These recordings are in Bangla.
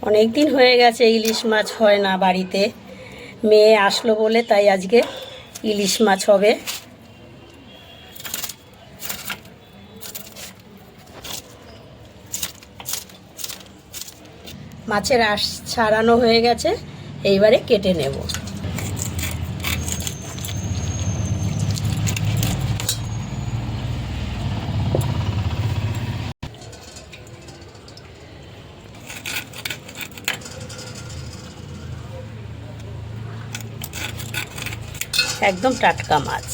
অনেক দিন হয়ে গেছে ইলিশ মাছ হয় না বাড়িতে। মেয়ে আসলো বলে তাই আজকে ইলিশ মাছ হবে। মাছের আঁশ ছাড়ানো হয়ে গেছে, এইবারে কেটে নেব। একদম টাটকা মাছ।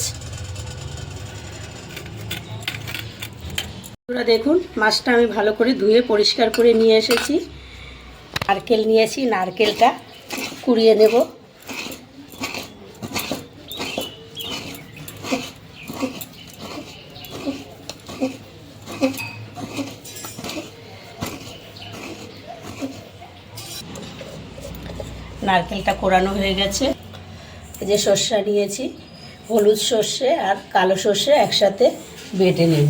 দেখুন মাছটা আমি ভালো করে ধুয়ে পরিষ্কার করে নিয়ে এসেছি। নারকেল নিয়েছি, নারকেলটা কুড়িয়ে নেব। নারকেলটা কোরানো হয়ে গেছে। এই যে সর্ষে নিয়েছি, হলুদ সর্ষে আর কালো সর্ষে একসাথে বেটে নেব।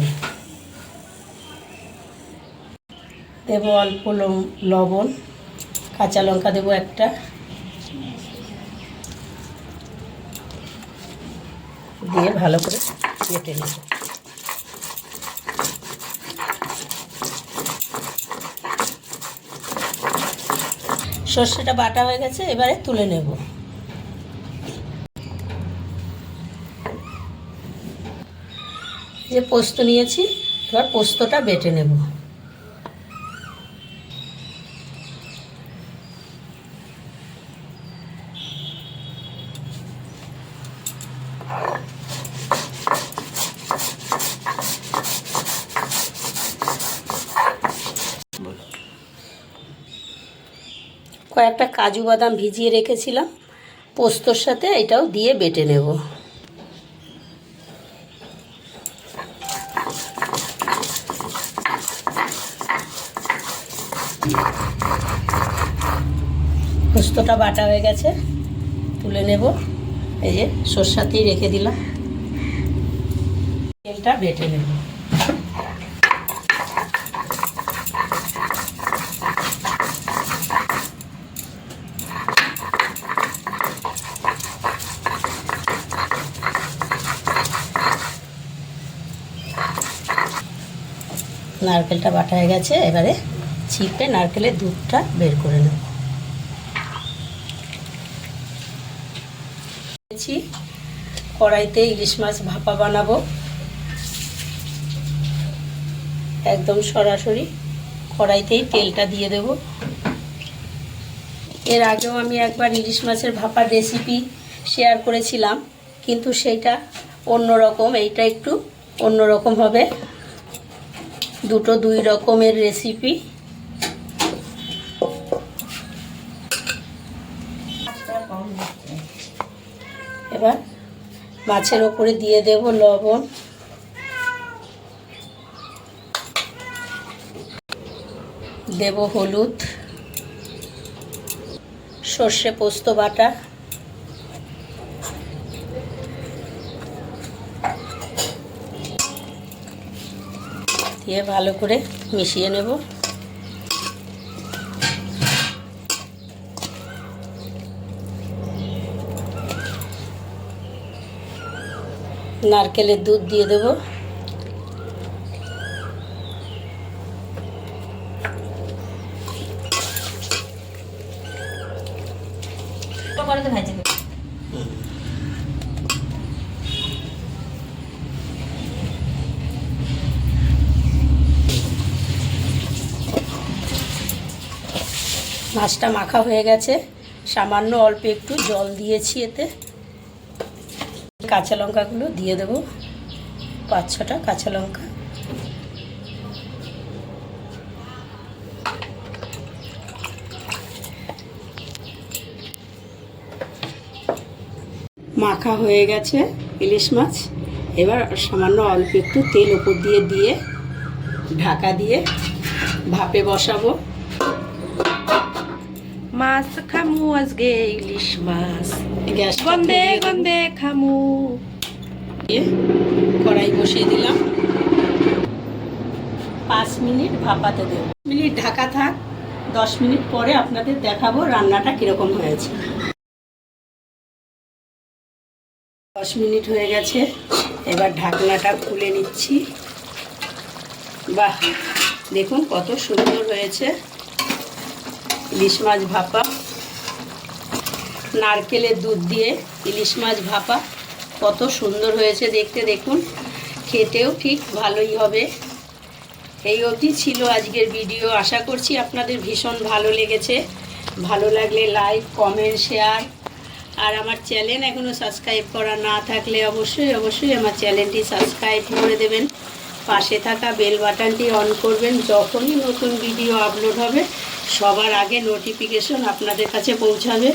দেব অল্প লবণ, কাঁচা লঙ্কা দেব একটা, দিয়ে ভালো করে বেটে নেব। সর্ষেটা বাটা হয়ে গেছে, এবারে তুলে নেব। যে পোস্ত নিয়েছি, এবার পোস্তটা বেটে নেব। কয়েকটা কাজু বাদাম ভিজিয়ে রেখেছিলাম, পোস্তর সাথে এটাও দিয়ে বেটে নেব। পোস্তটা বাটা হয়ে গেছে, তুলে নেব। এই যে সরষেতেই রেখে দিলাম, তেলটা বেটে নেব। নারকেলটা বাটা হয়ে গেছে, এবারে চিপে নারকেলের দুধটা বের করে নেব। কড়াইতে ইলিশ মাছ ভাপা বানাবো, একদম সরাসরি কড়াইতেই তেলটা দিয়ে দেব। এর আগেও আমি একবার ইলিশ মাছের ভাপার রেসিপি শেয়ার করেছিলাম, কিন্তু সেইটা অন্যরকম, এইটা একটু অন্যরকম হবে। দুটো দুই রকমের রেসিপি। এবার মাছের ওপরে দিয়ে দেব লবণ, দেব হলুদ, সর্ষে পোস্ত বাটা, দিয়ে ভালো করে মিশিয়ে নেব। নারকেলের দুধ দিয়ে দেব। মাছটা মাখা হয়ে গেছে, সামান্য অল্প একটু জল দিয়েছি এতে। কাঁচা লঙ্কাগুলো দিয়ে দেব, 5-6টা কাঁচা লঙ্কা। মাখা হয়ে গেছে ইলিশ মাছ, এবার সামান্য অল্প একটু তেল উপর দিয়ে ঢাকা দিয়ে ভাপে বসাবো। মাছ খামু আজকে, ইলিশ মাছ গন্ধে গন্ধে খামু। কড়াই বসিয়ে দিলাম, 5 মিনিট ভাপাতে দেব। মিনিট ঢাকা থাক, 10 মিনিট পরে আপনাদের দেখাবো রান্নাটা কীরকম হয়েছে। 10 মিনিট হয়ে গেছে, এবার ঢাকনাটা খুলে নিচ্ছি। বাহ, দেখুন কত সুন্দর হয়েছে ইলিশ মাছ ভাপা, নারকেলের দুধ দিয়ে ইলিশ মাছ ভাপা কত সুন্দর হয়েছে দেখতে। দেখুন খেতেও ঠিক ভালোই হবে। এই অবধি ছিল আজকের ভিডিও। আশা করছি আপনাদের ভীষণ ভালো লেগেছে। ভালো লাগলে লাইক, কমেন্ট, শেয়ার, আর আমার চ্যানেল এখনও সাবস্ক্রাইব করা না থাকলে অবশ্যই আমার চ্যানেলটি সাবস্ক্রাইব করে দেবেন। পাশে থাকা বেল বাটনটি অন করবেন, যখনই নতুন ভিডিও আপলোড হবে সবার আগে নোটিফিকেশন আপনাদের কাছে পৌঁছাবে।